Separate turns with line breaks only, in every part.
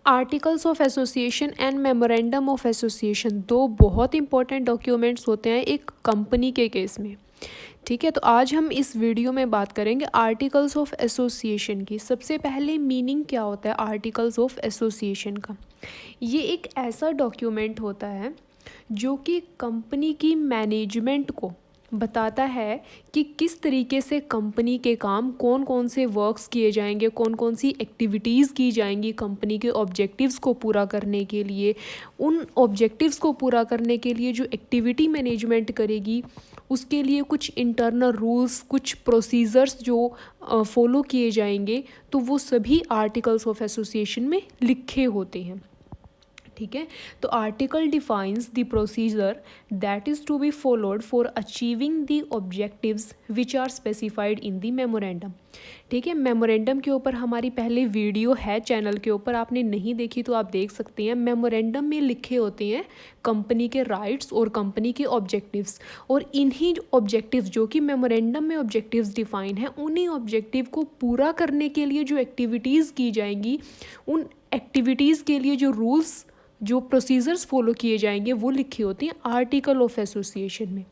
Articles of association and memorandum of association दो बहुत important documents होते हैं एक कंपनी के केस में। ठीक है, तो आज हम इस वीडियो में बात करेंगे आर्टिकल्स ऑफ एसोसिएशन की। सबसे पहले मीनिंग क्या होता है आर्टिकल्स ऑफ एसोसिएशन का। ये एक ऐसा डॉक्यूमेंट होता है जो कि कंपनी की मैनेजमेंट को बताता है कि किस तरीके से कंपनी के काम, कौन कौन से वर्क्स किए जाएंगे, कौन कौन सी एक्टिविटीज़ की जाएंगी कंपनी के ऑब्जेक्टिव्स को पूरा करने के लिए। उन ऑब्जेक्टिव्स को पूरा करने के लिए जो एक्टिविटी मैनेजमेंट करेगी उसके लिए कुछ इंटरनल रूल्स, कुछ प्रोसीजर्स जो फॉलो किए जाएंगे, तो वो सभी आर्टिकल्स ऑफ एसोसिएशन में लिखे होते हैं। ठीक है, तो article defines the procedure that is to be followed for achieving the objectives which are specified in the memorandum. ठीक है, मेमोरेंडम के ऊपर हमारी पहले वीडियो है चैनल के ऊपर, आपने नहीं देखी तो आप देख सकते हैं। मेमोरेंडम में लिखे होते हैं कंपनी के राइट्स और कंपनी के ऑब्जेक्टिव्स, और इन्हीं ऑब्जेक्टिव्स जो कि मेमोरेंडम में ऑब्जेक्टिव्स डिफाइन है, उन्हीं ऑब्जेक्टिव को पूरा करने के लिए जो एक्टिविटीज़ की जाएंगी, उन एक्टिविटीज़ के लिए जो रूल्स, जो प्रोसीजर्स फॉलो किए जाएंगे वो लिखे होते हैं आर्टिकल ऑफ एसोसिएशन में।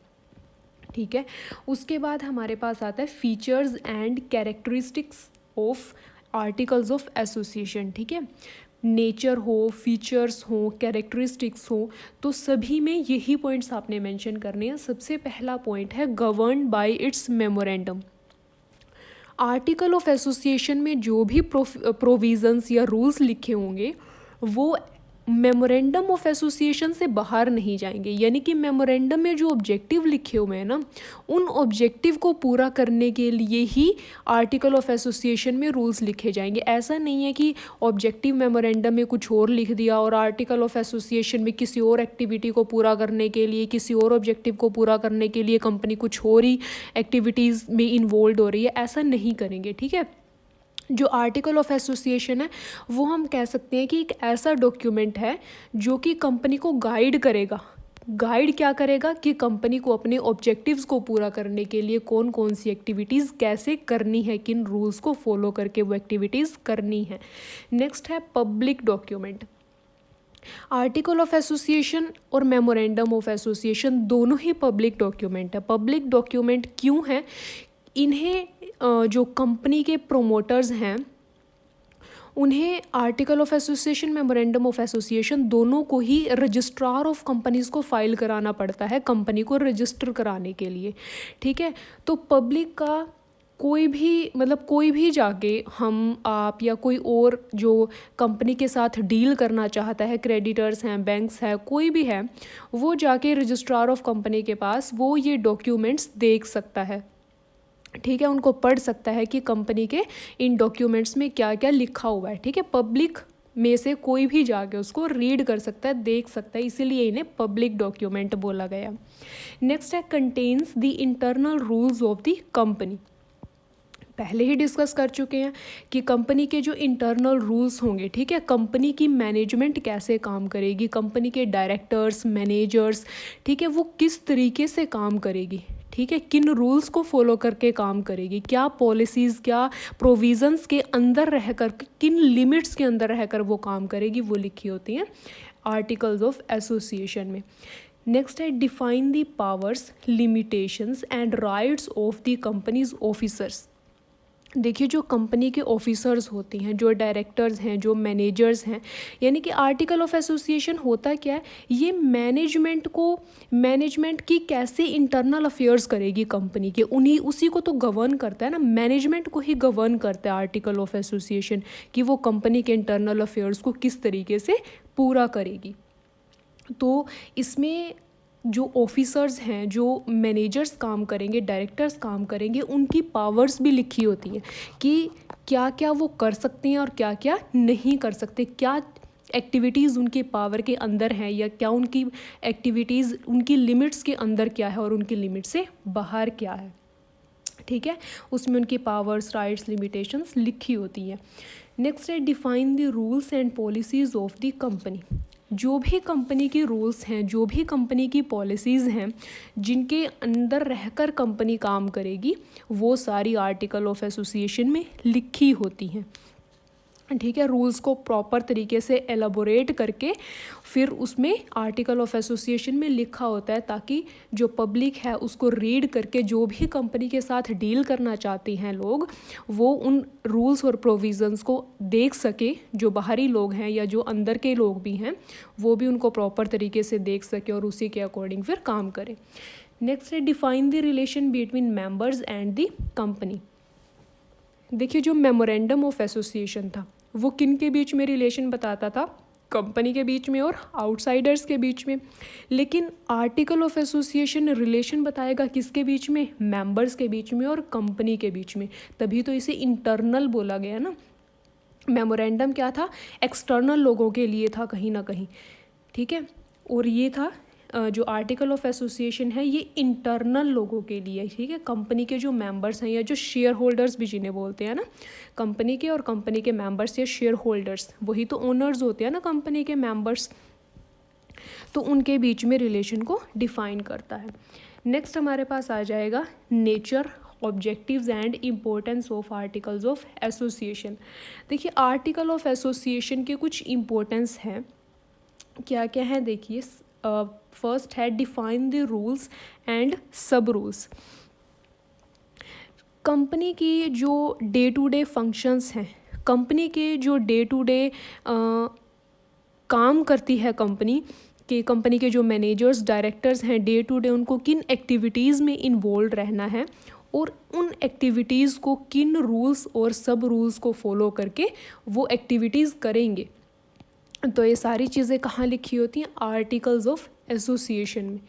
ठीक है, उसके बाद हमारे पास आता है features and characteristics of articles of association. ठीक है, नेचर हो, फीचर्स हो, कैरेक्टरिस्टिक्स हो, तो सभी में यही पॉइंट्स आपने मेंशन करने हैं। सबसे पहला पॉइंट है governed bye it's memorandum. Article of association में जो भी प्रोविजंस या रूल्स लिखे होंगे वो मेमोरेंडम ऑफ एसोसिएशन से बाहर नहीं जाएंगे। यानी कि मेमोरेंडम में जो ऑब्जेक्टिव लिखे हुए हैं ना, उन ऑब्जेक्टिव को पूरा करने के लिए ही आर्टिकल ऑफ एसोसिएशन में रूल्स लिखे जाएंगे। ऐसा नहीं है कि ऑब्जेक्टिव मेमोरेंडम में कुछ और लिख दिया और आर्टिकल ऑफ एसोसिएशन में किसी और एक्टिविटी को पूरा करने के लिए, किसी और ऑब्जेक्टिव को पूरा करने के लिए कंपनी कुछ और ही एक्टिविटीज़ में इन्वॉल्व हो रही है। ऐसा नहीं करेंगे। ठीक है, जो आर्टिकल ऑफ एसोसिएशन है वो हम कह सकते हैं कि एक ऐसा डॉक्यूमेंट है जो कि कंपनी को गाइड करेगा। गाइड क्या करेगा कि कंपनी को अपने ऑब्जेक्टिव्स को पूरा करने के लिए कौन कौन सी एक्टिविटीज़ कैसे करनी है, किन रूल्स को फॉलो करके वो एक्टिविटीज़ करनी है। नेक्स्ट है public document. Article of association और मेमोरेंडम ऑफ एसोसिएशन दोनों ही पब्लिक डॉक्यूमेंट है। पब्लिक डॉक्यूमेंट क्यों है? इन्हें जो कंपनी के प्रोमोटर्स हैं उन्हें article of association, memorandum of association दोनों को ही रजिस्ट्रार ऑफ कंपनीज़ को फाइल कराना पड़ता है कंपनी को रजिस्टर कराने के लिए। ठीक है, तो पब्लिक का कोई भी जाके, हम, आप या कोई और जो कंपनी के साथ डील करना चाहता है, क्रेडिटर्स हैं, बैंक्स है, कोई भी है, वो जाके रजिस्ट्रार ऑफ कंपनी के पास वो ये डॉक्यूमेंट्स देख सकता है। ठीक है, उनको पढ़ सकता है कि कंपनी के इन डॉक्यूमेंट्स में क्या क्या लिखा हुआ है। ठीक है, पब्लिक में से कोई भी जाके उसको रीड कर सकता है, देख सकता है, इसीलिए इन्हें पब्लिक डॉक्यूमेंट बोला गया। नेक्स्ट है contains the internal rules of the company. पहले ही डिस्कस कर चुके हैं कि कंपनी के जो इंटरनल रूल्स होंगे, ठीक है, कंपनी की मैनेजमेंट कैसे काम करेगी, कंपनी के डायरेक्टर्स, मैनेजर्स, ठीक है, वो किस तरीके से काम करेगी, ठीक है, किन रूल्स को फॉलो करके काम करेगी, क्या पॉलिसीज़, क्या प्रोविज़न्स के अंदर रहकर, किन लिमिट्स के अंदर रहकर वो काम करेगी, वो लिखी होती हैं आर्टिकल्स ऑफ एसोसिएशन में। नेक्स्ट है define the powers, limitations and rights of the companies officers. देखिए, जो कंपनी के ऑफिसर्स होती हैं, जो डायरेक्टर्स हैं, जो मैनेजर्स हैं, यानी कि आर्टिकल ऑफ एसोसिएशन होता क्या है, ये मैनेजमेंट की कैसे इंटरनल अफेयर्स करेगी कंपनी के, उसी को तो गवर्न करता है ना, मैनेजमेंट को ही गवर्न करता है आर्टिकल ऑफ एसोसिएशन, कि वो कंपनी के इंटरनल अफेयर्स को किस तरीके से पूरा करेगी। तो इसमें जो ऑफिसर्स हैं, जो मैनेजर्स काम करेंगे, डायरेक्टर्स काम करेंगे, उनकी पावर्स भी लिखी होती हैं कि क्या क्या वो कर सकते हैं और क्या क्या नहीं कर सकते, क्या एक्टिविटीज़ उनके पावर के अंदर हैं या क्या उनकी एक्टिविटीज़ उनकी लिमिट्स के अंदर क्या है और उनकी लिमिट से बाहर क्या है। ठीक है, उसमें उनकी पावर्स, राइट्स, लिमिटेशंस लिखी होती हैं। नेक्स्ट है define the rules and policies of the company. जो भी कंपनी की रूल्स हैं, जो भी कंपनी की पॉलिसीज़ हैं, जिनके अंदर रहकर कंपनी काम करेगी, वो सारी आर्टिकल ऑफ एसोसिएशन में लिखी होती हैं। ठीक है, रूल्स को प्रॉपर तरीके से एलाबोरेट करके फिर उसमें आर्टिकल ऑफ एसोसिएशन में लिखा होता है, ताकि जो पब्लिक है उसको रीड करके जो भी कंपनी के साथ डील करना चाहते हैं लोग, वो उन रूल्स और प्रोविज़न्स को देख सके। जो बाहरी लोग हैं या जो अंदर के लोग भी हैं वो भी उनको प्रॉपर तरीके से देख सके और उसी के अकॉर्डिंग फिर काम करें। नेक्स्ट है define the relation between members and the company. देखिए, जो मेमोरेंडम ऑफ एसोसिएशन था वो किन के बीच में रिलेशन बताता था? कंपनी के बीच में और आउटसाइडर्स के बीच में। लेकिन आर्टिकल ऑफ एसोसिएशन रिलेशन बताएगा किसके बीच में? मेंबर्स के बीच में और कंपनी के बीच में। तभी तो इसे इंटरनल बोला गया ना। मेमोरेंडम क्या था? एक्सटर्नल लोगों के लिए था कहीं ना कहीं, ठीक है। और ये था जो आर्टिकल ऑफ एसोसिएशन है ये इंटरनल लोगों के लिए, ठीक है। कंपनी के जो मेंबर्स हैं या जो शेयर होल्डर्स भी जिन्हें बोलते हैं ना, कंपनी के और कंपनी के मेंबर्स या शेयर होल्डर्स, वही तो ओनर्स होते हैं ना कंपनी के मेंबर्स, तो उनके बीच में रिलेशन को डिफाइन करता है। नेक्स्ट हमारे पास आ जाएगा nature, objectives and importance of articles of association. देखिए, आर्टिकल ऑफ एसोसिएशन के कुछ इम्पोर्टेंस हैं, क्या क्या है देखिए। फर्स्ट है डिफाइन द रूल्स एंड सब रूल्स। कंपनी की जो डे टू डे फंक्शंस हैं, कंपनी के जो डे टू डे काम करती है कंपनी के जो मैनेजर्स डायरेक्टर्स हैं, डे टू डे उनको किन एक्टिविटीज़ में इन्वॉल्व रहना है और उन एक्टिविटीज़ को किन रूल्स और सब रूल्स को फॉलो करके वो एक्टिविटीज़ करेंगे। तो ये सारी चीज़ें कहाँ लिखी होती हैं? आर्टिकल्स ऑफ एसोसिएशन में।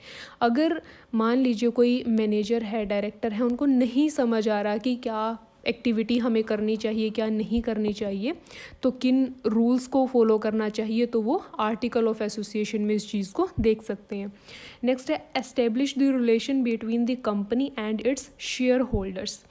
अगर मान लीजिए कोई मैनेजर है, डायरेक्टर है, उनको नहीं समझ आ रहा कि क्या एक्टिविटी हमें करनी चाहिए, क्या नहीं करनी चाहिए, तो किन रूल्स को फॉलो करना चाहिए, तो वो आर्टिकल ऑफ एसोसिएशन में इस चीज़ को देख सकते हैं। नेक्स्ट है establish the relation between the company and its share holders.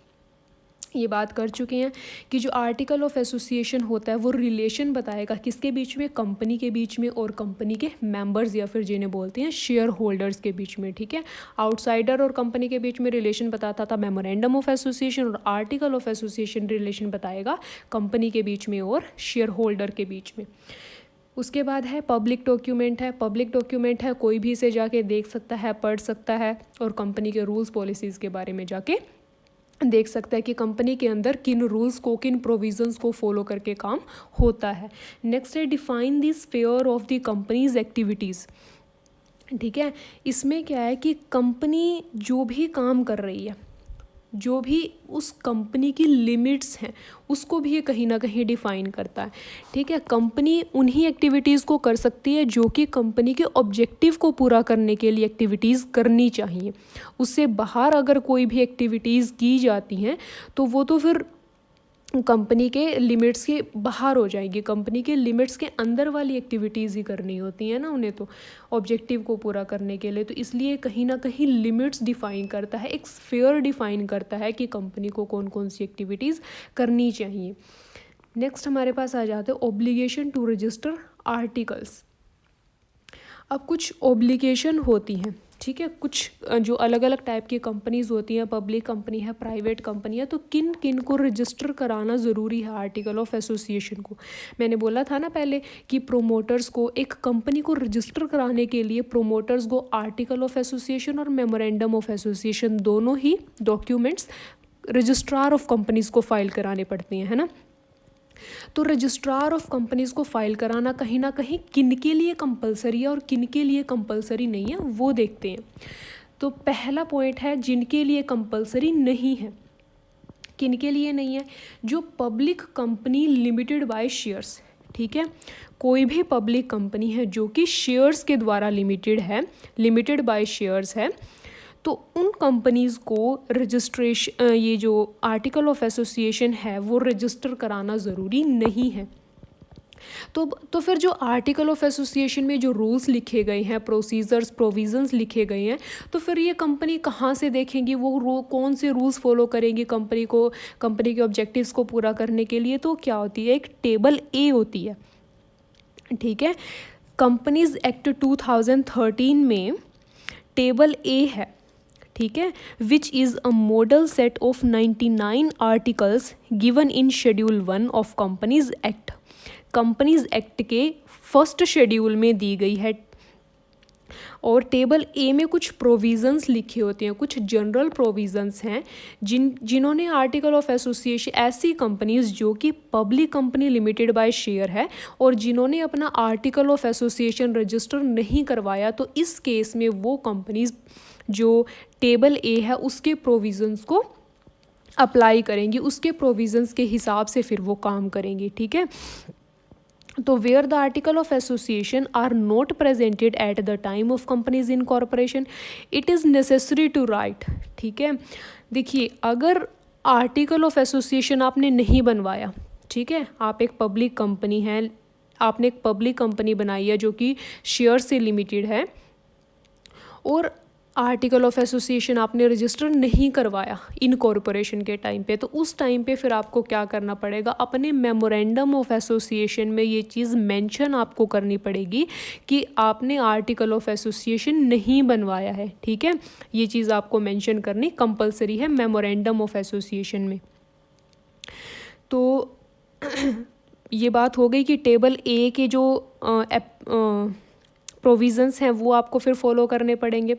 ये बात कर चुके हैं कि जो आर्टिकल ऑफ एसोसिएशन होता है वो रिलेशन बताएगा किसके बीच में? कंपनी के बीच में और कंपनी के मेंबर्स या फिर जिन्हें बोलते हैं शेयर होल्डर्स के बीच में, ठीक है। आउटसाइडर और कंपनी के बीच में रिलेशन बताता था मेमोरेंडम ऑफ एसोसिएशन, और आर्टिकल ऑफ एसोसिएशन रिलेशन बताएगा कंपनी के बीच में और शेयर होल्डर के बीच में। उसके बाद है पब्लिक डॉक्यूमेंट है। पब्लिक डॉक्यूमेंट है, कोई भी इसे जाके देख सकता है, पढ़ सकता है और कंपनी के रूल्स पॉलिसीज़ के बारे में जाके देख सकता है कि कंपनी के अंदर किन रूल्स को, किन प्रोविजंस को फॉलो करके काम होता है। नेक्स्ट है define the sphere of the companies activities, ठीक है। इसमें क्या है कि कंपनी जो भी काम कर रही है, जो भी उस कंपनी की लिमिट्स हैं, उसको भी ये कहीं ना कहीं डिफाइन करता है, ठीक है। कंपनी उन्हीं एक्टिविटीज़ को कर सकती है जो कि कंपनी के ऑब्जेक्टिव को पूरा करने के लिए एक्टिविटीज़ करनी चाहिए। उससे बाहर अगर कोई भी एक्टिविटीज़ की जाती हैं तो वो तो फिर कंपनी के लिमिट्स के बाहर हो जाएगी। कंपनी के लिमिट्स के अंदर वाली एक्टिविटीज़ ही करनी होती हैं ना उन्हें, तो ऑब्जेक्टिव को पूरा करने के लिए। तो इसलिए कहीं ना कहीं लिमिट्स डिफाइन करता है, एक स्फीयर डिफाइन करता है कि कंपनी को कौन कौन सी एक्टिविटीज़ करनी चाहिए। नेक्स्ट हमारे पास आ जाते हैं ऑब्लिगेशन टू रजिस्टर आर्टिकल्स। अब कुछ ऑब्लिगेशन होती हैं, ठीक है। कुछ जो अलग अलग टाइप की कंपनीज़ होती हैं, पब्लिक कंपनी है, प्राइवेट कंपनी है, तो किन किन को रजिस्टर कराना ज़रूरी है आर्टिकल ऑफ एसोसिएशन को? मैंने बोला था ना पहले कि प्रोमोटर्स को, एक कंपनी को रजिस्टर कराने के लिए प्रोमोटर्स को आर्टिकल ऑफ एसोसिएशन और मेमोरेंडम ऑफ एसोसिएशन दोनों ही डॉक्यूमेंट्स रजिस्ट्रार ऑफ कंपनीज़ को फाइल कराने पड़ती हैं, है ना। तो रजिस्ट्रार ऑफ कंपनीज़ को फाइल कराना कहीं ना कहीं किन के लिए कंपलसरी है और किन के लिए कंपलसरी नहीं है वो देखते हैं। तो पहला पॉइंट है जिनके लिए कंपलसरी नहीं है। किन के लिए नहीं है? जो public company limited by shares, ठीक है। कोई भी पब्लिक कंपनी है जो कि शेयर्स के द्वारा लिमिटेड बाय शेयर्स है, तो उन कंपनीज़ को रजिस्ट्रेशन, ये जो आर्टिकल ऑफ एसोसिएशन है वो रजिस्टर कराना ज़रूरी नहीं है। तो फिर जो आर्टिकल ऑफ एसोसिएशन में जो रूल्स लिखे गए हैं, प्रोसीजर्स, प्रोविजंस लिखे गए हैं, तो फिर ये कंपनी कहाँ से देखेंगी वो कौन से रूल्स फॉलो करेंगी कंपनी के ऑब्जेक्टिव्स को पूरा करने के लिए? तो क्या होती है, एक टेबल ए होती है, ठीक है। कंपनीज एक्ट 2013 में टेबल ए है, ठीक है, which is a model set of 99 articles given in schedule 1 of companies act. Companies act के फर्स्ट शेड्यूल में दी गई है। और टेबल ए में कुछ प्रोविज़न्स लिखे होते हैं, कुछ जनरल प्रोविज़न्स हैं जिन्होंने आर्टिकल ऑफ एसोसिएशन, ऐसी कंपनीज जो कि public company limited by share है और जिन्होंने अपना आर्टिकल ऑफ एसोसिएशन रजिस्टर नहीं करवाया, तो इस केस में वो कंपनीज जो टेबल ए है उसके प्रोविज़न्स को अप्लाई करेंगी, उसके प्रोविज़न्स के हिसाब से फिर वो काम करेंगी। ठीक है, तो where the article of association are not presented at the time of companies incorporation, it is necessary to write. ठीक है, देखिए अगर आर्टिकल ऑफ एसोसिएशन आपने नहीं बनवाया, ठीक है, आप एक पब्लिक कंपनी है, आपने एक पब्लिक कंपनी बनाई है जो कि शेयर से लिमिटेड है, और आर्टिकल ऑफ एसोसिएशन आपने रजिस्टर नहीं करवाया इनकॉर्पोरेशन के टाइम पे, तो उस टाइम पे फिर आपको क्या करना पड़ेगा, अपने मेमोरेंडम ऑफ एसोसिएशन में ये चीज़ मेंशन आपको करनी पड़ेगी कि आपने आर्टिकल ऑफ एसोसिएशन नहीं बनवाया है। ठीक है, ये चीज़ आपको मेंशन करनी कंपलसरी है मेमोरेंडम ऑफ एसोसिएशन में। तो ये बात हो गई कि टेबल ए के जो प्रोविज़न्स हैं वो आपको फिर फॉलो करने पड़ेंगे।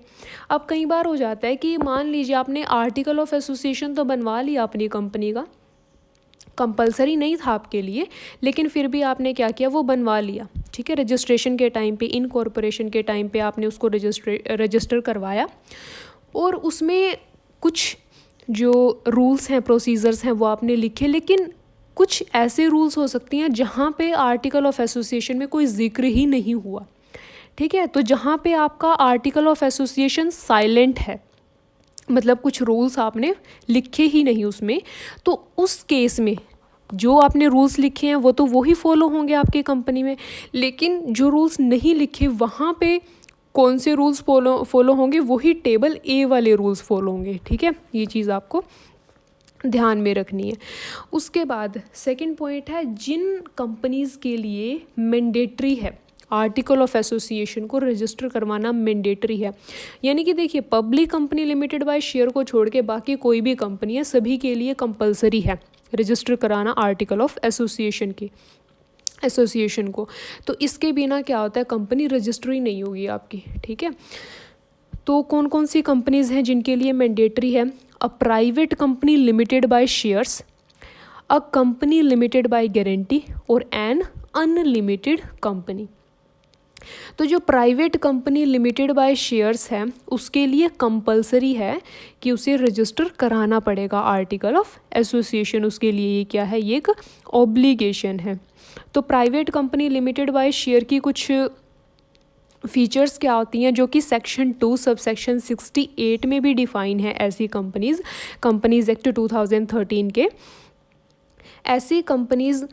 अब कई बार हो जाता है कि मान लीजिए आपने आर्टिकल ऑफ एसोसिएशन तो बनवा लिया अपनी कंपनी का, कंपलसरी नहीं था आपके लिए, लेकिन फिर भी आपने क्या किया, वो बनवा लिया। ठीक है, रजिस्ट्रेशन के टाइम पे, इनकॉर्पोरेशन के टाइम पे आपने उसको रजिस्टर करवाया, और उसमें कुछ जो रूल्स हैं, प्रोसीजर्स हैं, वो आपने लिखे, लेकिन कुछ ऐसे रूल्स हो सकती हैं जहाँ पे आर्टिकल ऑफ एसोसिएशन में कोई जिक्र ही नहीं हुआ। ठीक है, तो जहाँ पे आपका आर्टिकल ऑफ एसोसिएशन साइलेंट है, मतलब कुछ रूल्स आपने लिखे ही नहीं उसमें, तो उस केस में जो आपने रूल्स लिखे हैं वो तो वही फॉलो होंगे आपकी कंपनी में, लेकिन जो रूल्स नहीं लिखे वहाँ पे कौन से रूल्स फॉलो होंगे, वही टेबल ए वाले रूल्स फॉलो होंगे। ठीक है, ये चीज़ आपको ध्यान में रखनी है। उसके बाद सेकंड पॉइंट है, जिन कंपनीज़ के लिए मैंडेटरी है आर्टिकल ऑफ एसोसिएशन को रजिस्टर करवाना मैंडेटरी है, यानी कि देखिए public company limited by share को छोड़ के बाकी कोई भी कंपनी है, सभी के लिए कंपलसरी है रजिस्टर कराना आर्टिकल ऑफ एसोसिएशन को। तो इसके बिना क्या होता है, कंपनी रजिस्टर ही नहीं होगी आपकी। ठीक है, तो कौन कौन सी कंपनीज़ हैं जिनके लिए मैंडेटरी है, a private company limited by shares, a company limited by guarantee, और एन अनलिमिटेड कंपनी। तो जो private company limited by shares है उसके लिए कंपलसरी है कि उसे रजिस्टर कराना पड़ेगा आर्टिकल ऑफ एसोसिएशन, उसके लिए ये क्या है, ये एक ऑब्लिगेशन है। तो private company limited by share की कुछ फीचर्स क्या होती हैं, जो कि सेक्शन 2 सबसेक्शन 68 में भी डिफाइन है। ऐसी कंपनीज एक्ट 2013 के, ऐसी कंपनीज़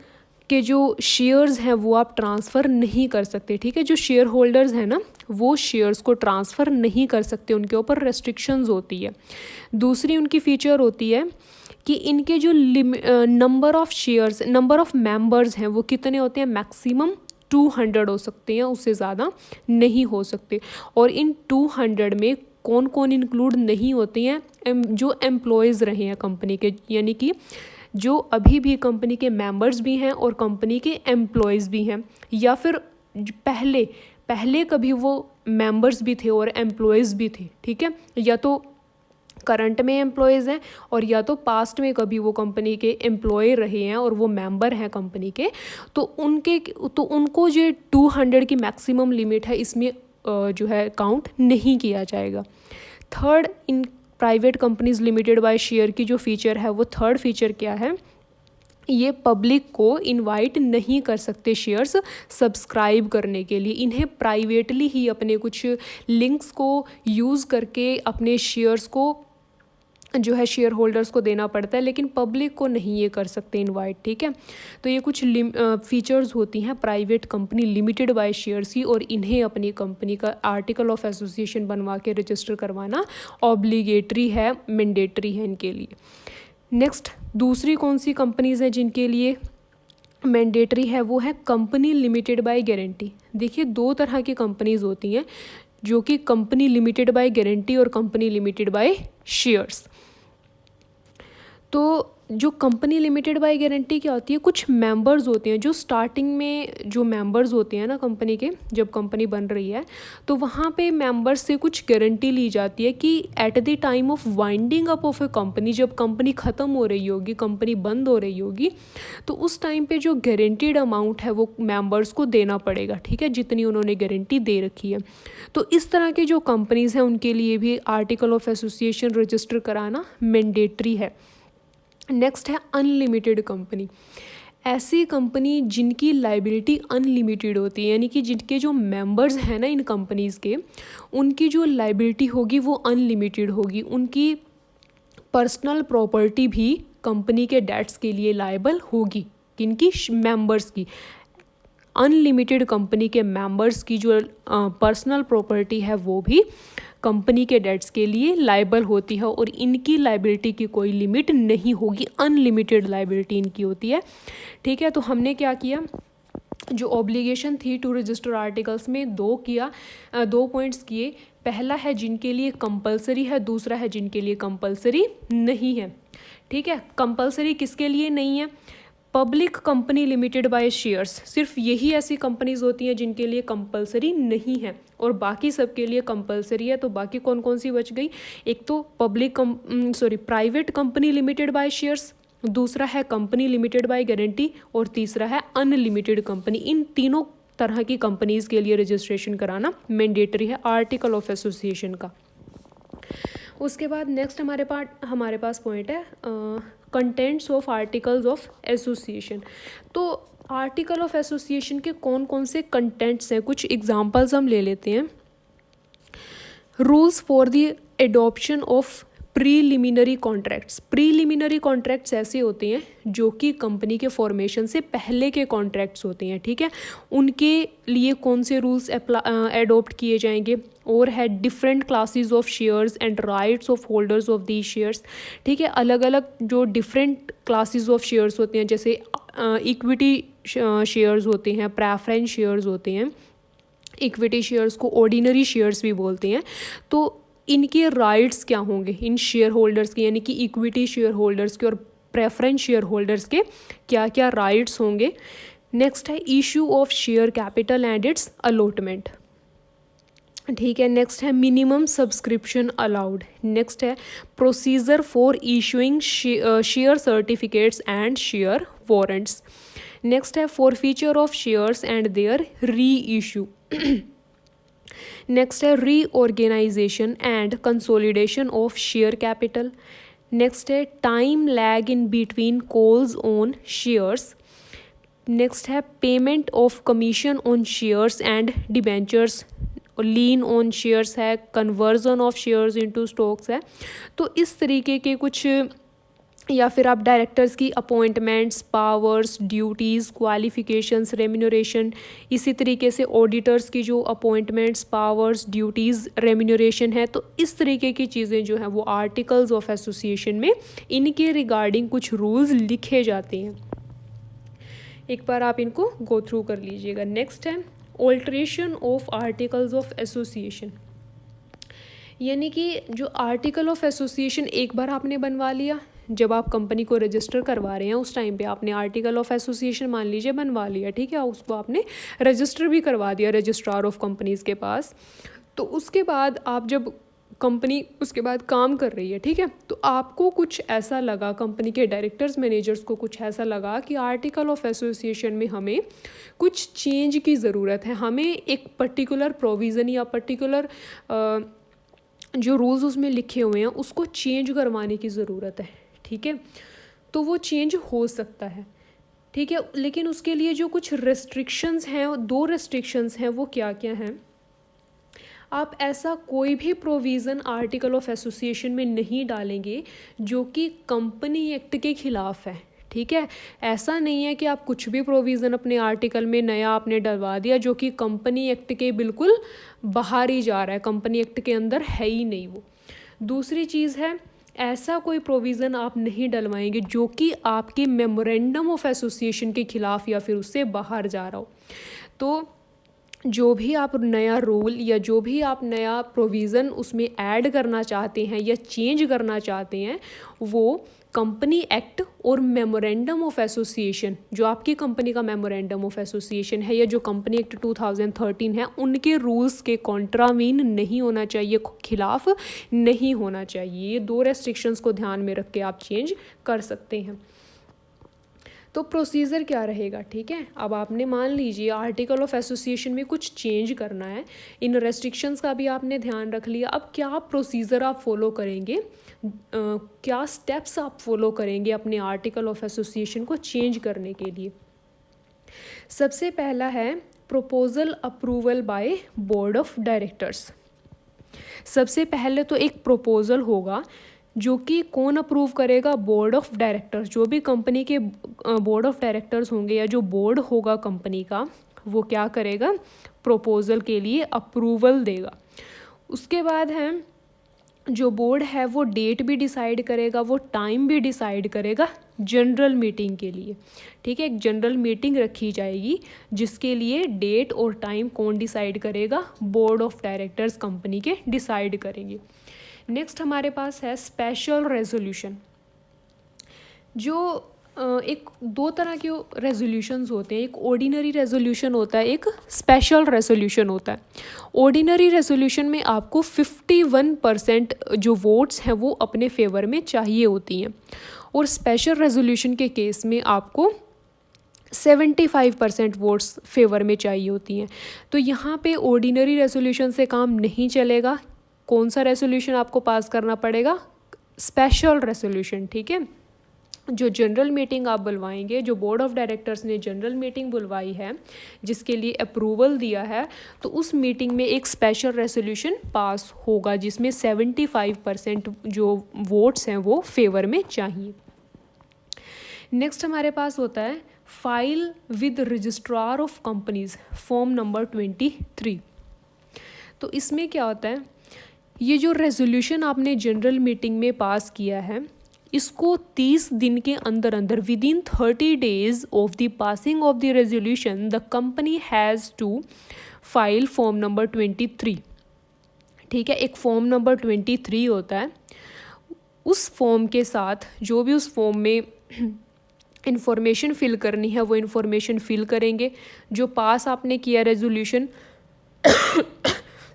के जो शेयर्स हैं वो आप ट्रांसफ़र नहीं कर सकते। ठीक है, जो शेयर होल्डर्स हैं ना, वो शेयर्स को ट्रांसफ़र नहीं कर सकते, उनके ऊपर रेस्ट्रिक्शंस होती है। दूसरी उनकी फ़ीचर होती है कि इनके जो नंबर ऑफ़ मेंबर्स हैं वो कितने होते हैं, मैक्सिमम 200 हो सकते हैं, उससे ज़्यादा नहीं हो सकते। और इन 200 में कौन कौन इंक्लूड नहीं होते हैं, जो एम्प्लॉयज़ रहे हैं कंपनी के, यानी कि जो अभी भी कंपनी के मेंबर्स भी हैं और कंपनी के एम्प्लॉयज़ भी हैं, या फिर पहले कभी वो मेंबर्स भी थे और एम्प्लॉयज़ भी थे। ठीक है, या तो करंट में एम्प्लॉयज़ हैं और या तो पास्ट में कभी वो कंपनी के एम्प्लॉय रहे हैं और वो मेंबर हैं कंपनी के, तो उनको जो 200 की मैक्सिमम लिमिट है इसमें जो है काउंट नहीं किया जाएगा। Third, in private companies limited by share की जो फीचर है, वो थर्ड फीचर क्या है, ये पब्लिक को इनवाइट नहीं कर सकते शेयर्स सब्सक्राइब करने के लिए। इन्हें प्राइवेटली ही अपने कुछ लिंक्स को यूज़ करके अपने शेयर्स को जो है शेयर होल्डर्स को देना पड़ता है, लेकिन पब्लिक को नहीं ये कर सकते इनवाइट। ठीक है, तो ये कुछ फीचर्स होती हैं private company limited by shares की, और इन्हें अपनी कंपनी का आर्टिकल ऑफ एसोसिएशन बनवा के रजिस्टर करवाना ऑब्लिगेटरी है, मैंडेटरी है इनके लिए। नेक्स्ट, दूसरी कौन सी कंपनीज़ हैं जिनके लिए मैंडेटरी है, वो है कंपनी लिमिटेड बाय गारंटी। देखिए 2 तरह की कंपनीज़ होती हैं, जो कि कंपनी लिमिटेड बाय गारंटी और कंपनी लिमिटेड बाय शेयर्स। तो जो कंपनी लिमिटेड बाय गारंटी क्या होती है, कुछ मेंबर्स होते हैं जो स्टार्टिंग में जो मेंबर्स होते हैं ना कंपनी के, जब कंपनी बन रही है तो वहाँ पे मेंबर्स से कुछ गारंटी ली जाती है कि eight the time of winding up of A company, जब कंपनी ख़त्म हो रही होगी, कंपनी बंद हो रही होगी, तो उस टाइम पे जो गारंटीड अमाउंट है वो मेंबर्स को देना पड़ेगा, ठीक है, जितनी उन्होंने गारंटी दे रखी है। तो इस तरह के जो कंपनीज़ हैं उनके लिए भी आर्टिकल ऑफ एसोसिएशन रजिस्टर कराना मैंडेटरी है। नेक्स्ट है अनलिमिटेड कंपनी। ऐसी कंपनी जिनकी लाइबिलिटी अनलिमिटेड होती है, यानी कि जिनके जो मेंबर्स हैं ना इन कंपनीज़ के, उनकी जो लाइबिलिटी होगी वो अनलिमिटेड होगी। उनकी पर्सनल प्रॉपर्टी भी कंपनी के डेट्स के लिए लायबल होगी, किनकी, मेंबर्स की। अनलिमिटेड कंपनी के मेंबर्स की जो पर्सनल प्रॉपर्टी है वो भी कंपनी के डेट्स के लिए लायबल होती है, और इनकी लायबिलिटी की कोई लिमिट नहीं होगी, अनलिमिटेड लायबिलिटी इनकी होती है, ठीक है। तो हमने क्या किया, जो ऑब्लिगेशन थी टू रजिस्टर आर्टिकल्स में दो पॉइंट्स किए। पहला है जिनके लिए कंपलसरी है, दूसरा है जिनके लिए कंपलसरी नहीं है, ठीक है। कंपलसरी किसके लिए नहीं है, public company limited by shares, सिर्फ यही ऐसी कंपनीज होती हैं जिनके लिए कंपलसरी नहीं है, और बाकी सबके लिए कंपलसरी है। तो बाकी कौन कौन सी बच गई, एक तो private company limited by shares, दूसरा है कंपनी लिमिटेड बाय गारंटी, और तीसरा है अनलिमिटेड कंपनी। इन तीनों तरह की कंपनीज के लिए रजिस्ट्रेशन कराना मैंडेटरी है आर्टिकल ऑफ एसोसिएशन का। उसके बाद नेक्स्ट हमारे पास पॉइंट है contents of articles of association. तो आर्टिकल ऑफ एसोसिएशन के कौन कौन से कंटेंट्स हैं, कुछ एग्जांपल्स हम ले लेते हैं। Rules for the adoption of preliminary contracts. Preliminary contracts ऐसे होते हैं जो कि कंपनी के फॉर्मेशन से पहले के कॉन्ट्रैक्ट्स होते हैं, ठीक है। उनके लिए कौन से रूल्स एडॉप्ट किए जाएंगे, और है different classes of shares and rights of holders of the shares, ठीक है। अलग अलग जो डिफरेंट क्लासेस ऑफ शेयर्स होते हैं, जैसे इक्विटी शेयर्स होते हैं, प्रेफरेंस शेयर्स होते हैं, इक्विटी शेयर्स को ऑर्डिनरी शेयर्स भी बोलते हैं। तो इनके राइट्स क्या होंगे, इन शेयर होल्डर्स के, यानी कि इक्विटी शेयर होल्डर्स के और प्रेफरेंस शेयर होल्डर्स के क्या क्या राइट्स होंगे। नेक्स्ट है issue of share capital and its allotment, ठीक है। नेक्स्ट है मिनिमम सब्सक्रिप्शन अलाउड। नेक्स्ट है procedure for issuing share certificates and share warrants. Next है forfeiture of shares and their reissue. Next है reorganisation and consolidation of share capital. Next है time lag in between calls on shares. Next है payment of commission on shares and debentures, lien on shares है, conversion of shares into stocks है। तो इस तरीके के कुछ, या फिर आप डायरेक्टर्स की appointments, powers, duties, qualifications, remuneration, इसी तरीके से ऑडिटर्स की जो अपॉइंटमेंट्स, पावर्स, ड्यूटीज़, रेम्यूनरेशन है। तो इस तरीके की चीज़ें जो हैं वो आर्टिकल्स ऑफ एसोसिएशन में इनके रिगार्डिंग कुछ रूल्स लिखे जाते हैं। एक बार आप इनको गो थ्रू कर लीजिएगा। नेक्स्ट है alteration of articles of association, यानी कि जो आर्टिकल ऑफ एसोसिएशन एक बार आपने बनवा लिया, जब आप कंपनी को रजिस्टर करवा रहे हैं उस टाइम पे आपने आर्टिकल ऑफ एसोसिएशन मान लीजिए बनवा लिया, ठीक है, उसको आपने रजिस्टर भी करवा दिया रजिस्ट्रार ऑफ कंपनीज़ के पास। तो उसके बाद आप जब कंपनी उसके बाद काम कर रही है, ठीक है, तो आपको कुछ ऐसा लगा, कंपनी के डायरेक्टर्स मैनेजर्स को कुछ ऐसा लगा कि आर्टिकल ऑफ एसोसिएशन में हमें कुछ चेंज की ज़रूरत है, हमें एक पर्टिकुलर प्रोविज़न या पर्टिकुलर जो रूल्स उसमें लिखे हुए हैं उसको चेंज करवाने की ज़रूरत है, ठीक है। तो वो चेंज हो सकता है, ठीक है, लेकिन उसके लिए जो कुछ रेस्ट्रिक्शंस हैं, 2 रेस्ट्रिक्शंस हैं, वो क्या क्या हैं। आप ऐसा कोई भी प्रोविज़न आर्टिकल ऑफ एसोसिएशन में नहीं डालेंगे जो कि कंपनी एक्ट के ख़िलाफ़ है, ठीक है। ऐसा नहीं है कि आप कुछ भी प्रोविज़न अपने आर्टिकल में नया आपने डलवा दिया जो कि कंपनी एक्ट के बिल्कुल बाहर ही जा रहा है, कंपनी एक्ट के अंदर है ही नहीं वो। दूसरी चीज़ है, ऐसा कोई प्रोविज़न आप नहीं डलवाएंगे जो कि आपके मेमोरेंडम ऑफ एसोसिएशन के ख़िलाफ़ या फिर उससे बाहर जा रहा हो। तो जो भी आप नया रूल या जो भी आप नया प्रोविज़न उसमें ऐड करना चाहते हैं या चेंज करना चाहते हैं, वो कंपनी एक्ट और मेमोरेंडम ऑफ एसोसिएशन, जो आपकी कंपनी का मेमोरेंडम ऑफ एसोसिएशन है या जो कंपनी एक्ट 2013 है, उनके रूल्स के कॉन्ट्रावीन नहीं होना चाहिए, खिलाफ नहीं होना चाहिए। ये 2 रेस्ट्रिक्शंस को ध्यान में रख के आप चेंज कर सकते हैं। तो प्रोसीजर क्या रहेगा, ठीक है। अब आपने मान लीजिए आर्टिकल ऑफ एसोसिएशन में कुछ चेंज करना है, इन रेस्ट्रिक्शंस का भी आपने ध्यान रख लिया। अब क्या प्रोसीजर आप फॉलो करेंगे, क्या स्टेप्स आप फॉलो करेंगे अपने आर्टिकल ऑफ एसोसिएशन को चेंज करने के लिए। सबसे पहला है proposal approval by board of directors. सबसे पहले तो एक प्रपोजल होगा जो कि कौन अप्रूव करेगा, बोर्ड ऑफ डायरेक्टर्स। जो भी कंपनी के बोर्ड ऑफ डायरेक्टर्स होंगे या जो बोर्ड होगा कंपनी का, वो क्या करेगा, प्रपोजल के लिए अप्रूवल देगा। उसके बाद है जो बोर्ड है वो डेट भी डिसाइड करेगा, वो टाइम भी डिसाइड करेगा जनरल मीटिंग के लिए, ठीक है। एक जनरल मीटिंग रखी जाएगी जिसके लिए डेट और टाइम कौन डिसाइड करेगा, बोर्ड ऑफ डायरेक्टर्स कंपनी के डिसाइड करेंगे। नेक्स्ट हमारे पास है स्पेशल रेजोल्यूशन। जो एक 2 तरह के रेजोल्यूशंस होते हैं, एक ऑर्डिनरी रेजोल्यूशन होता है, एक स्पेशल रेजोल्यूशन होता है। ऑर्डिनरी रेजोल्यूशन में आपको 51% जो वोट्स हैं वो अपने फेवर में चाहिए होती हैं, और स्पेशल रेजोल्यूशन के केस में आपको 75% वोट्स फेवर में चाहिए होती हैं। तो यहाँ पे ऑर्डिनरी रेजोल्यूशन से काम नहीं चलेगा। कौन सा रेजोल्यूशन आपको पास करना पड़ेगा, स्पेशल रेजोल्यूशन, ठीक है। जो जनरल मीटिंग आप बुलवाएंगे, जो बोर्ड ऑफ डायरेक्टर्स ने जनरल मीटिंग बुलवाई है जिसके लिए अप्रूवल दिया है, तो उस मीटिंग में एक स्पेशल रेजोल्यूशन पास होगा जिसमें 75% जो वोट्स हैं वो फेवर में चाहिए। नेक्स्ट हमारे पास होता है file with registrar of companies, form number 23। तो इसमें क्या होता है, ये जो रेजोल्यूशन आपने जनरल मीटिंग में पास किया है, इसको 30 दिन के अंदर अंदर within 30 days of the passing of the resolution the company has to file form number 23, ठीक है। एक फॉर्म नंबर 23 होता है, उस फॉर्म के साथ जो भी उस फॉर्म में इंफॉर्मेशन फिल करनी है वो इंफॉर्मेशन फिल करेंगे। जो पास आपने किया रेजोल्यूशन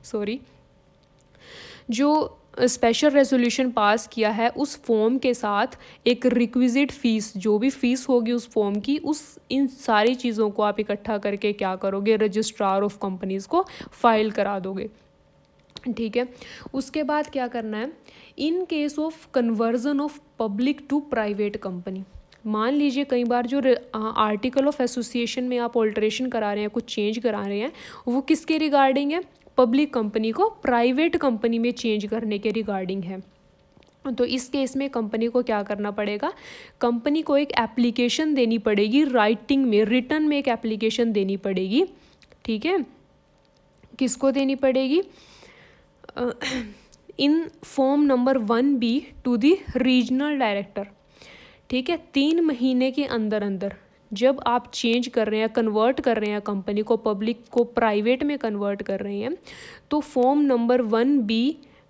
सॉरी जो स्पेशल रेजोल्यूशन पास किया है, उस फॉर्म के साथ एक रिक्विजिट फ़ीस, जो भी फ़ीस होगी उस फॉर्म की, उस इन सारी चीज़ों को आप इकट्ठा करके क्या करोगे, रजिस्ट्रार ऑफ कंपनीज़ को फाइल करा दोगे, ठीक है। उसके बाद क्या करना है, in case of conversion of public to private company, मान लीजिए कई बार जो आर्टिकल ऑफ एसोसिएशन में आप ऑल्ट्रेशन करा रहे हैं, कुछ चेंज करा रहे हैं, वो किसके रिगार्डिंग है, पब्लिक कंपनी को प्राइवेट कंपनी में चेंज करने के रिगार्डिंग है। तो इस केस में कंपनी को क्या करना पड़ेगा, कंपनी को एक एप्लीकेशन देनी पड़ेगी, राइटिंग में, रिटन में एक एप्लीकेशन देनी पड़ेगी, ठीक है। किसको देनी पड़ेगी, in form number 1B to the regional director, ठीक है। 3 महीने के अंदर अंदर जब आप चेंज कर रहे हैं, कन्वर्ट कर रहे हैं कंपनी को, पब्लिक को प्राइवेट में कन्वर्ट कर रहे हैं, तो फॉर्म नंबर 1B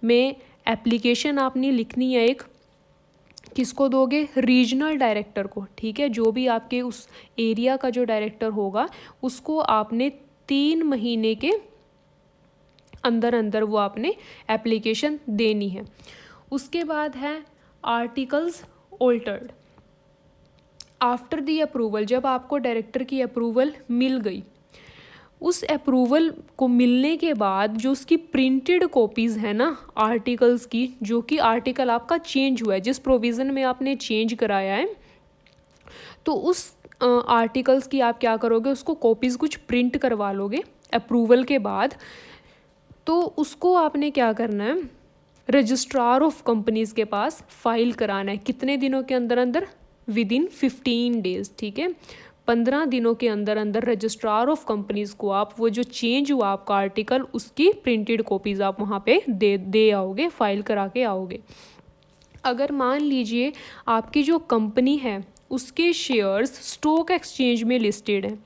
में एप्लीकेशन आपने लिखनी है एक, किसको दोगे, रीजनल डायरेक्टर को, ठीक है। जो भी आपके उस एरिया का जो डायरेक्टर होगा उसको आपने 3 महीने के अंदर अंदर वो आपने एप्लीकेशन देनी है। उसके बाद है articles altered after the approval. जब आपको डायरेक्टर की अप्रूवल मिल गई, उस अप्रूवल को मिलने के बाद जो उसकी प्रिंटेड कॉपीज़ है ना आर्टिकल्स की, जो कि आर्टिकल आपका चेंज हुआ है, जिस प्रोविज़न में आपने चेंज कराया है, तो उस आर्टिकल्स की आप क्या करोगे, उसको कॉपीज़ कुछ प्रिंट करवा लोगे अप्रूवल के बाद। तो उसको आपने क्या करना है, रजिस्ट्रार ऑफ कंपनीज़ के पास फाइल कराना है। कितने दिनों के अंदर अंदर, विदिन 15 days, ठीक है। 15 दिनों के अंदर अंदर रजिस्ट्रार ऑफ कंपनीज़ को आप वो जो चेंज हुआ आपका आर्टिकल, उसकी प्रिंटेड कॉपीज़ आप वहाँ पे दे आओगे, फाइल करा के आओगे। अगर मान लीजिए आपकी जो कंपनी है उसके शेयर्स स्टॉक एक्सचेंज में लिस्टेड हैं,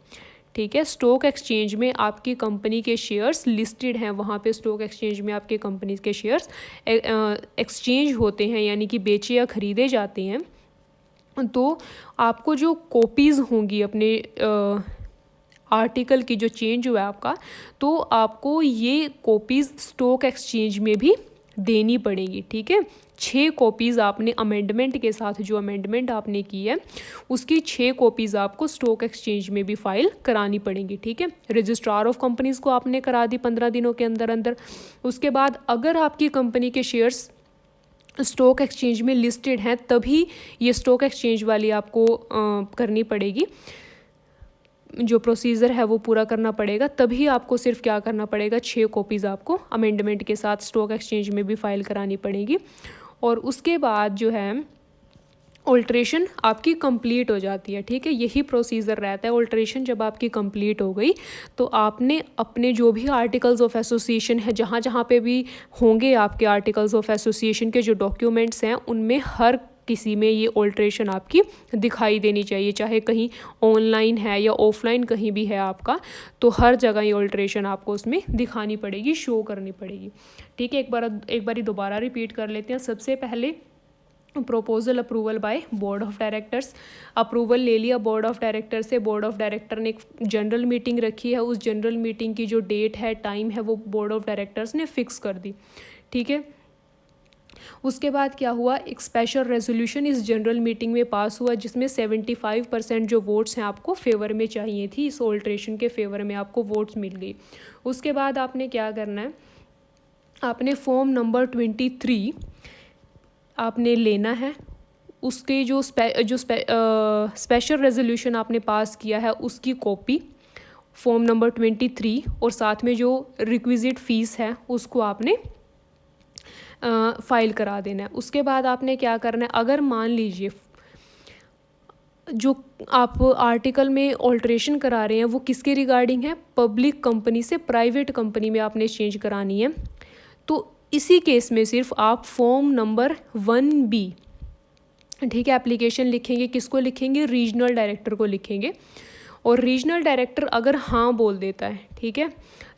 ठीक है, स्टॉक एक्सचेंज में आपकी कंपनी के शेयर्स लिस्टेड हैं, वहाँ पे स्टॉक एक्सचेंज में आपके कंपनी के शेयर्स एक्सचेंज होते हैं, यानी कि बेचे या खरीदे जाते हैं। तो आपको जो कॉपीज़ होंगी अपने आर्टिकल की जो चेंज हुआ है आपका, तो आपको ये कॉपीज़ स्टॉक एक्सचेंज में भी देनी पड़ेगी। ठीक है, 6 कॉपीज़ आपने अमेंडमेंट के साथ, जो अमेंडमेंट आपने की है उसकी 6 कॉपीज़ आपको स्टॉक एक्सचेंज में भी फाइल करानी पड़ेंगी। ठीक है, रजिस्ट्रार ऑफ कंपनीज़ को आपने करा दी 15 दिनों के अंदर अंदर। उसके बाद अगर आपकी कंपनी के शेयर्स स्टॉक एक्सचेंज में लिस्टेड हैं तभी ये स्टॉक एक्सचेंज वाली आपको करनी पड़ेगी, जो प्रोसीजर है वो पूरा करना पड़ेगा। तभी आपको सिर्फ क्या करना पड़ेगा, 6 कॉपीज़ आपको अमेंडमेंट के साथ स्टॉक एक्सचेंज में भी फाइल करानी पड़ेगी। और उसके बाद जो है ऑल्ट्रेशन आपकी कंप्लीट हो जाती है। ठीक है, यही प्रोसीजर रहता है। ऑल्ट्रेशन जब आपकी कंप्लीट हो गई तो आपने अपने जो भी आर्टिकल्स ऑफ एसोसिएशन है, जहाँ जहाँ पे भी होंगे आपके आर्टिकल्स ऑफ एसोसिएशन के जो डॉक्यूमेंट्स हैं, उनमें हर किसी में ये ऑल्ट्रेशन आपकी दिखाई देनी चाहिए, चाहे कहीं ऑनलाइन है या ऑफलाइन कहीं भी है आपका, तो हर जगह ये ऑल्ट्रेशन आपको उसमें दिखानी पड़ेगी, शो करनी पड़ेगी। ठीक है, एक बार दोबारा रिपीट कर लेते हैं। सबसे पहले proposal approval by board of directors, approval ले लिया बोर्ड ऑफ डायरेक्टर से। बोर्ड ऑफ डायरेक्टर ने एक जनरल मीटिंग रखी है, उस जनरल मीटिंग की जो डेट है, टाइम है, वो बोर्ड ऑफ डायरेक्टर्स ने फिक्स कर दी। ठीक है, उसके बाद क्या हुआ, एक स्पेशल रेजोल्यूशन इस जनरल मीटिंग में पास हुआ जिसमें 75% जो वोट्स हैं आपको फेवर में चाहिए थी, इस ऑल्ट्रेशन के फेवर में आपको वोट्स मिल गई। उसके बाद आपने क्या करना है, आपने फॉर्म नंबर 23 आपने लेना है। उसके जो स्पेशल रेजोल्यूशन आपने पास किया है उसकी कॉपी, फॉर्म नंबर 23, और साथ में जो रिक्विजिट फ़ीस है उसको आपने फ़ाइल करा देना है। उसके बाद आपने क्या करना है, अगर मान लीजिए जो आप आर्टिकल में ऑल्ट्रेशन करा रहे हैं वो किसके रिगार्डिंग है, पब्लिक कंपनी से प्राइवेट कंपनी में आपने चेंज करानी है, तो इसी केस में सिर्फ आप फॉर्म नंबर 1B, ठीक है, एप्लीकेशन लिखेंगे। किसको लिखेंगे, रीजनल डायरेक्टर को लिखेंगे। और रीजनल डायरेक्टर अगर हाँ बोल देता है, ठीक है,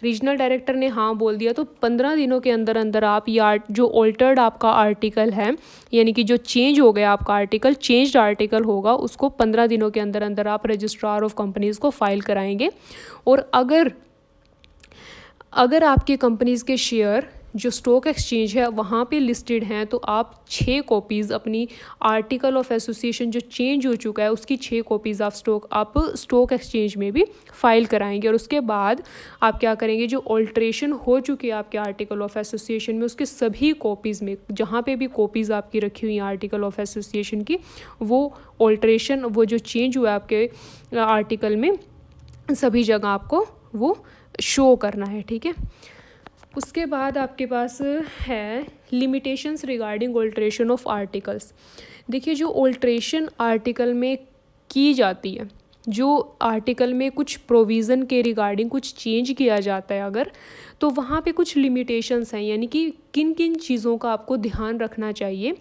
रीजनल डायरेक्टर ने हाँ बोल दिया, तो 15 दिनों के अंदर अंदर आप ये जो ऑल्टर्ड आपका आर्टिकल है, यानी कि जो चेंज हो गया आपका आर्टिकल, चेंज्ड आर्टिकल होगा, उसको 15 दिनों के अंदर अंदर आप रजिस्ट्रार ऑफ कंपनीज़ को फाइल कराएंगे। और अगर आपकी कंपनीज़ के शेयर जो स्टॉक एक्सचेंज है वहाँ पे लिस्टेड हैं, तो आप 6 कॉपीज़ अपनी आर्टिकल ऑफ एसोसिएशन जो चेंज हो चुका है उसकी 6 कॉपीज़ आप स्टॉक एक्सचेंज में भी फाइल कराएंगे। और उसके बाद आप क्या करेंगे, जो ऑल्ट्रेशन हो चुकी है आपके आर्टिकल ऑफ एसोसिएशन में उसके सभी कॉपीज़ में, जहाँ पे भी कॉपीज़ आपकी रखी हुई हैं आर्टिकल ऑफ एसोसिएशन की, वो ऑल्ट्रेशन, वो जो चेंज हुआ है आपके आर्टिकल में, सभी जगह आपको वो शो करना है। ठीक है, उसके बाद आपके पास है limitations regarding alteration of articles. देखिए, जो ऑल्ट्रेशन आर्टिकल में की जाती है, जो आर्टिकल में कुछ प्रोविज़न के रिगार्डिंग कुछ चेंज किया जाता है अगर, तो वहाँ पे कुछ लिमिटेशंस हैं, यानी कि किन किन चीज़ों का आपको ध्यान रखना चाहिए।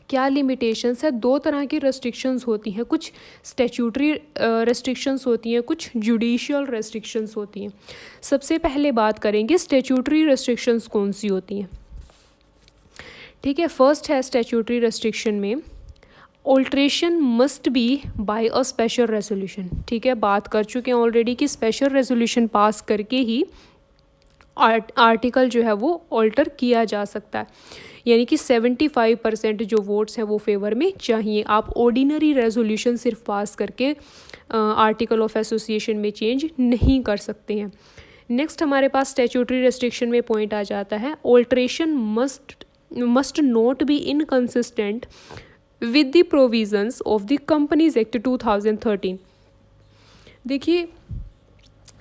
क्या लिमिटेशंस है, 2 तरह की रेस्ट्रिक्शंस होती हैं, कुछ स्टैट्यूटरी रेस्ट्रिक्शंस होती हैं, कुछ जुडिशियल रेस्ट्रिक्शंस होती हैं। सबसे पहले बात करेंगे स्टैट्यूटरी रेस्ट्रिक्शंस कौन सी होती हैं। ठीक है, फर्स्ट है स्टैट्यूटरी रेस्ट्रिक्शन में alteration must be by a special resolution. ठीक है, बात कर चुके हैं ऑलरेडी कि स्पेशल रेजोल्यूशन पास करके ही आर्टिकल जो है वो ऑल्टर किया जा सकता है, यानी कि 75% जो वोट्स हैं वो फेवर में चाहिए। आप ऑर्डिनरी रेजोल्यूशन सिर्फ पास करके आर्टिकल ऑफ एसोसिएशन में चेंज नहीं कर सकते हैं। नेक्स्ट हमारे पास स्टैट्यूटरी रेस्ट्रिक्शन में पॉइंट आ जाता है, alteration must not be inconsistent with the provisions of the companies act 2013। देखिए,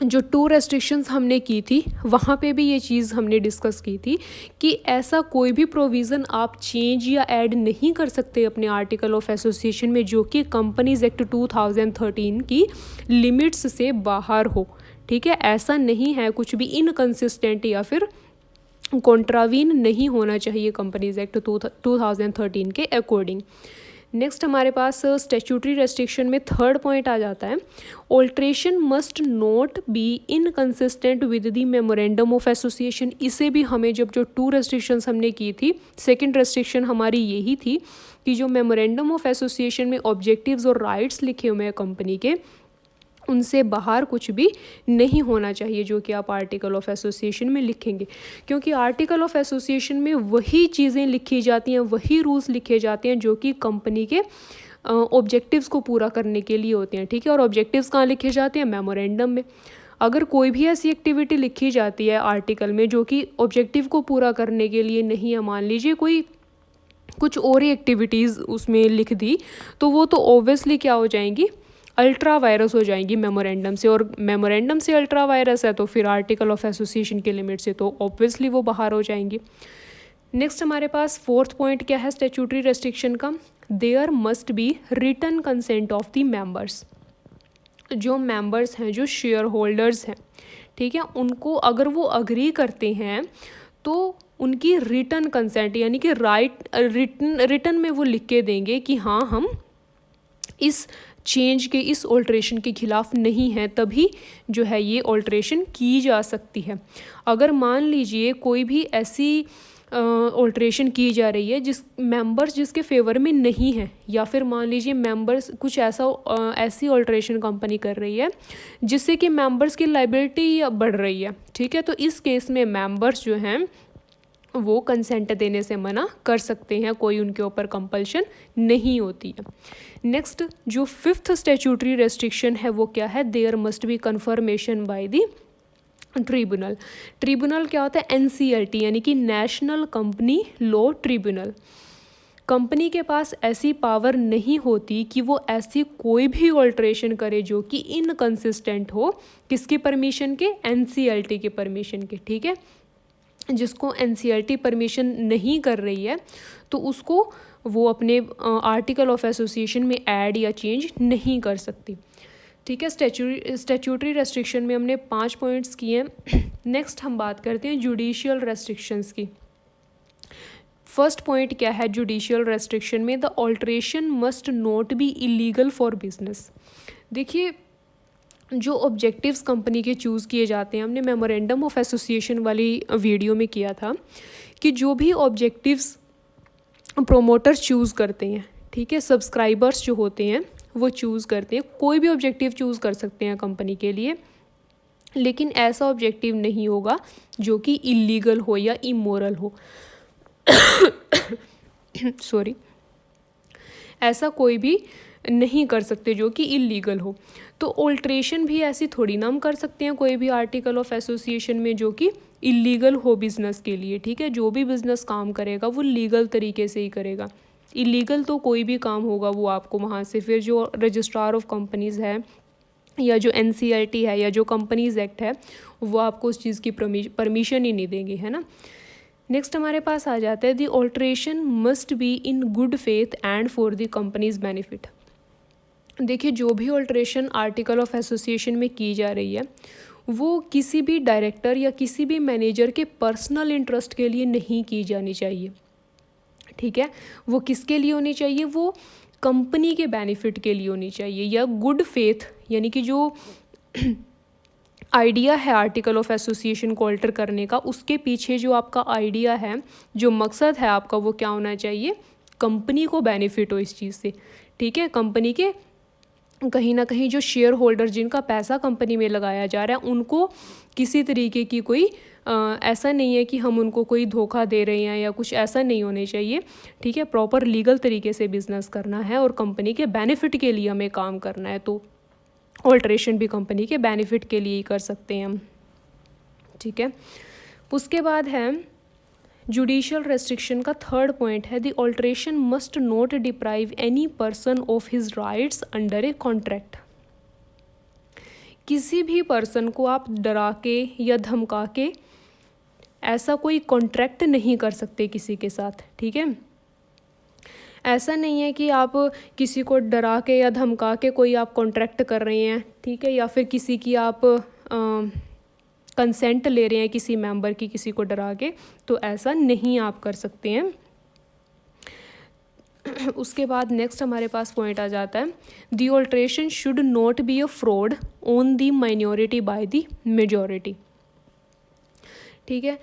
जो 2 रेस्ट्रिक्शंस हमने की थी वहाँ पे भी ये चीज़ हमने डिस्कस की थी कि ऐसा कोई भी प्रोविज़न आप चेंज या ऐड नहीं कर सकते अपने आर्टिकल ऑफ एसोसिएशन में जो कि कंपनीज एक्ट 2013 की लिमिट्स से बाहर हो। ठीक है, ऐसा नहीं है, कुछ भी इनकंसिस्टेंट या फिर कॉन्ट्रावीन नहीं होना चाहिए कंपनीज एक्ट 2013 के अकॉर्डिंग। नेक्स्ट हमारे पास स्टैट्यूटरी रेस्ट्रिक्शन में 3rd पॉइंट आ जाता है, alteration must not be inconsistent with the memorandum of association. इसे भी हमें जो 2 रेस्ट्रिक्शंस हमने की थी, 2nd रेस्ट्रिक्शन हमारी यही थी कि जो मेमोरेंडम ऑफ एसोसिएशन में ऑब्जेक्टिव्स और राइट्स लिखे हुए हैं कंपनी के, उनसे बाहर कुछ भी नहीं होना चाहिए जो कि आप आर्टिकल ऑफ एसोसिएशन में लिखेंगे, क्योंकि आर्टिकल ऑफ एसोसिएशन में वही चीज़ें लिखी जाती हैं, वही रूल्स लिखे जाते हैं जो कि कंपनी के ऑब्जेक्टिव्स को पूरा करने के लिए होते हैं, ठीक है। और ऑब्जेक्टिव्स कहाँ लिखे जाते हैं? मेमोरेंडम में। अगर कोई भी ऐसी एक्टिविटी लिखी जाती है आर्टिकल में जो कि ऑब्जेक्टिव को पूरा करने के लिए नहीं है, मान लीजिए कोई कुछ और ही एक्टिविटीज़ उसमें लिख दी, तो वो तो ऑब्वियसली क्या हो जाएंगी? अल्ट्रा वायरस हो जाएंगी मेमोरेंडम से, और मेमोरेंडम से अल्ट्रा वायरस है तो फिर आर्टिकल ऑफ एसोसिएशन के लिमिट से तो ऑब्वियसली वो बाहर हो जाएंगी। नेक्स्ट हमारे पास फोर्थ पॉइंट क्या है स्टैट्यूटरी रेस्ट्रिक्शन का? There must be written consent of the members. जो मेंबर्स हैं, जो शेयर होल्डर्स हैं, ठीक है, उनको अगर वो अग्री करते हैं तो उनकी रिटन कंसेंट यानी कि रिटन में वो लिख के देंगे कि हाँ हम इस चेंज के, इस ऑल्ट्रेशन के खिलाफ नहीं है, तभी जो है ये ऑल्ट्रेशन की जा सकती है। अगर मान लीजिए कोई भी ऐसी ऑल्ट्रेशन की जा रही है मेंबर्स जिसके फेवर में नहीं है, या फिर मान लीजिए मेंबर्स कुछ ऐसी ऑल्ट्रेशन कंपनी कर रही है जिससे कि मेंबर्स की लायबिलिटी बढ़ रही है, ठीक है, तो इस केस में मेंबर्स जो हैं वो कंसेंट देने से मना कर सकते हैं, कोई उनके ऊपर कंपल्शन नहीं होती है। नेक्स्ट जो फिफ्थ स्टैट्यूटरी रेस्ट्रिक्शन है वो क्या है? There must be confirmation by the tribunal. Tribunal क्या होता है? NCLT यानी कि national company law tribunal. Company के पास ऐसी पावर नहीं होती कि वो ऐसी कोई भी ऑल्ट्रेशन करे जो कि इनकंसिस्टेंट हो, किसकी परमिशन के? NCLT के परमिशन के, ठीक है। जिसको NCLT परमिशन नहीं कर रही है तो उसको वो अपने आर्टिकल ऑफ एसोसिएशन में ऐड या चेंज नहीं कर सकती, ठीक है। स्टैट्यूटरी रेस्ट्रिक्शन में हमने 5 पॉइंट्स किए हैं। नेक्स्ट हम बात करते हैं जुडिशियल रेस्ट्रिक्शंस की। फर्स्ट पॉइंट क्या है जुडिशियल रेस्ट्रिक्शन में? The alteration must not be illegal for business. देखिए जो ऑब्जेक्टिव्स कंपनी के चूज़ किए जाते हैं, हमने मेमोरेंडम ऑफ एसोसिएशन वाली वीडियो में किया था कि जो भी ऑब्जेक्टिव्स प्रोमोटर्स चूज़ करते हैं, ठीक है, सब्सक्राइबर्स जो होते हैं वो चूज़ करते हैं, कोई भी ऑब्जेक्टिव चूज़ कर सकते हैं कंपनी के लिए, लेकिन ऐसा ऑब्जेक्टिव नहीं होगा जो कि इलीगल हो या इमोरल हो। सॉरी, ऐसा कोई भी नहीं कर सकते जो कि इलीगल हो। तो ऑल्ट्रेशन भी ऐसी थोड़ी ना हम कर सकते हैं कोई भी आर्टिकल ऑफ एसोसिएशन में जो कि इलीगल हो बिज़नेस के लिए, ठीक है। जो भी बिज़नेस काम करेगा वो लीगल तरीके से ही करेगा। इलीगल तो कोई भी काम होगा वो आपको वहाँ से फिर जो रजिस्ट्रार ऑफ कंपनीज़ है या जो NCLT है या जो कंपनीज़ एक्ट है वो आपको उस चीज़ की परमिशन ही नहीं देंगे, है ना। नेक्स्ट हमारे पास आ जाता है the alteration must be in good faith and for the companies benefit. देखिए जो भी ऑल्ट्रेशन आर्टिकल ऑफ एसोसिएशन में की जा रही है वो किसी भी डायरेक्टर या किसी भी मैनेजर के पर्सनल इंटरेस्ट के लिए नहीं की जानी चाहिए, ठीक है। वो किसके लिए होनी चाहिए? वो कंपनी के बेनिफिट के लिए होनी चाहिए, या गुड फेथ यानी कि जो आइडिया है आर्टिकल ऑफ एसोसिएशन को ऑल्टर करने का, उसके पीछे जो आपका आइडिया है, जो मकसद है आपका, वो क्या होना चाहिए? कंपनी को बेनिफिट हो इस चीज़ से, ठीक है। कंपनी के कहीं ना कहीं जो शेयर होल्डर जिनका पैसा कंपनी में लगाया जा रहा है उनको किसी तरीके की कोई ऐसा नहीं है कि हम उनको कोई धोखा दे रहे हैं या कुछ ऐसा नहीं होने चाहिए, ठीक है। प्रॉपर लीगल तरीके से बिजनेस करना है और कंपनी के बेनिफिट के लिए हमें काम करना है, तो ऑल्ट्रेशन भी कंपनी के बेनिफिट के लिए ही कर सकते हैं हम, ठीक है। उसके बाद है जुडिशियल रेस्ट्रिक्शन का थर्ड पॉइंट है the alteration must not deprive any person of his rights under a contract. किसी भी पर्सन को आप डरा के या धमका के ऐसा कोई कॉन्ट्रैक्ट नहीं कर सकते किसी के साथ, ठीक है। ऐसा नहीं है कि आप किसी को डरा के या धमका के कोई आप कॉन्ट्रैक्ट कर रहे हैं, ठीक है, या फिर किसी की आप कंसेंट ले रहे हैं किसी मेंबर की किसी को डरा के, तो ऐसा नहीं आप कर सकते हैं। उसके बाद नेक्स्ट हमारे पास पॉइंट आ जाता है the alteration should not be a fraud on the minority by the majority, ठीक है।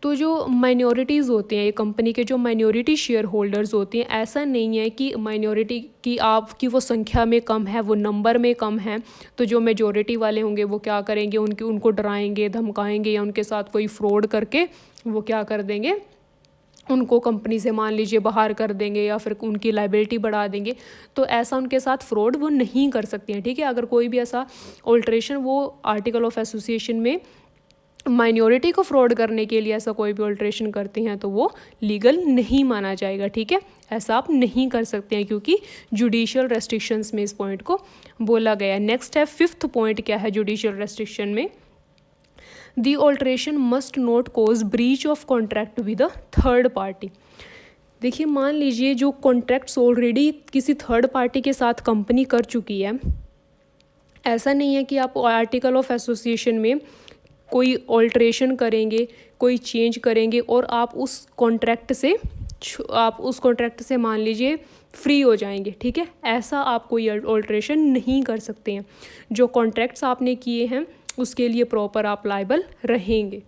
तो जो माइनॉरिटीज़ होते हैं, ये कंपनी के जो माइनॉरिटी शेयर होल्डर्स होते हैं, ऐसा नहीं है कि माइनॉरिटी की आपकी वो संख्या में कम है, वो नंबर में कम है, तो जो मेजॉरिटी वाले होंगे वो क्या करेंगे, उनको डराएंगे, धमकाएंगे या उनके साथ कोई फ्रॉड करके वो क्या कर देंगे, उनको कंपनी से मान लीजिए बाहर कर देंगे या फिर उनकी लाइबिलिटी बढ़ा देंगे। तो ऐसा उनके साथ फ्रॉड वो नहीं कर सकती हैं, ठीक है। अगर कोई भी ऐसा ऑल्ट्रेशन वो आर्टिकल ऑफ एसोसिएशन में माइनॉरिटी को फ्रॉड करने के लिए ऐसा कोई भी ऑल्ट्रेशन करते हैं तो वो लीगल नहीं माना जाएगा, ठीक है। ऐसा आप नहीं कर सकते हैं क्योंकि जुडिशियल रेस्ट्रिक्शंस में इस पॉइंट को बोला गया है। नेक्स्ट है 5th पॉइंट, क्या है जुडिशियल रेस्ट्रिक्शन में, the alteration must not cause breach of contract with a third party. देखिए, मान लीजिए जो कॉन्ट्रैक्ट्स ऑलरेडी किसी थर्ड पार्टी के साथ कंपनी कर चुकी है, ऐसा नहीं है कि आप आर्टिकल ऑफ एसोसिएशन में कोई ऑल्ट्रेशन करेंगे, कोई चेंज करेंगे और आप उस कॉन्ट्रैक्ट से मान लीजिए फ्री हो जाएंगे, ठीक है। ऐसा आप कोई ऑल्ट्रेशन नहीं कर सकते हैं। जो कॉन्ट्रैक्ट्स आपने किए हैं उसके लिए प्रॉपर आप लायबल रहेंगे।